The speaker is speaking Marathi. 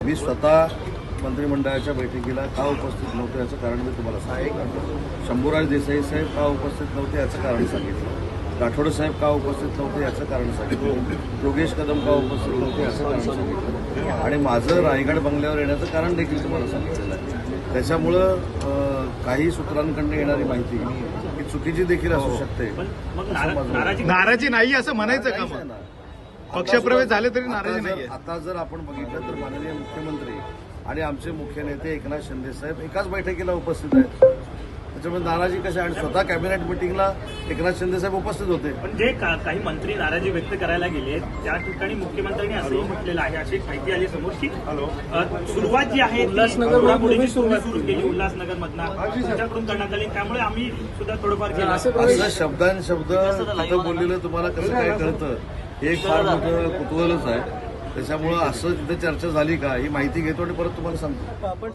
मी स्वतः मंत्रिमंडळाच्या बैठकीला का उपस्थित नव्हतो याचं कारण मी तुम्हाला सांगितलं. शंभूराज देसाई साहेब का उपस्थित नव्हते याचं कारण सांगितलं. राठोड साहेब का उपस्थित नव्हते याचं कारण सांगितलं. योगेश कदम का उपस्थित नव्हते याचं कारण सांगितलं. आणि माझं रायगड बंगल्यावर येण्याचं कारण देखील तुम्हाला सांगितलेलं आहे. त्याच्यामुळं काही सूत्रांकडून येणारी माहिती ही चुकीची देखील असू शकते. नाराजी नाही असं म्हणायचं का मग? पक्षप्रवेश झाले तरी नाराजी नाही. आता जर आपण बघितलं तर माननीय मुख्यमंत्री आणि आमचे मुख्य नेते एकनाथ शिंदे साहेब एकाच बैठकीला उपस्थित आहेत. त्याच्यामुळे नाराजी कशा? आणि स्वतः कॅबिनेट मिटिंगला एकनाथ शिंदे साहेब उपस्थित होते. पण जे काही मंत्री नाराजी व्यक्त करायला गेले त्या ठिकाणी मुख्यमंत्र्यांनी असंही म्हटलेलं आहे, अशी एक माहिती आली समोर की सुरुवात जी आहे उल्हासनगर सुरू केली उल्हासनगरमधनं तुमच्याकडून करण्यात आली, त्यामुळे आम्ही सुद्धा थोडंफार केलं. असं शब्दांशब्द तिथं बोललेलं तुम्हाला कसं काय कळतं हे एक फार मोठं कुतूहलच आहे. त्याच्यामुळं असं तिथे चर्चा झाली का ही माहिती घेतो आणि परत तुम्हाला सांगतो.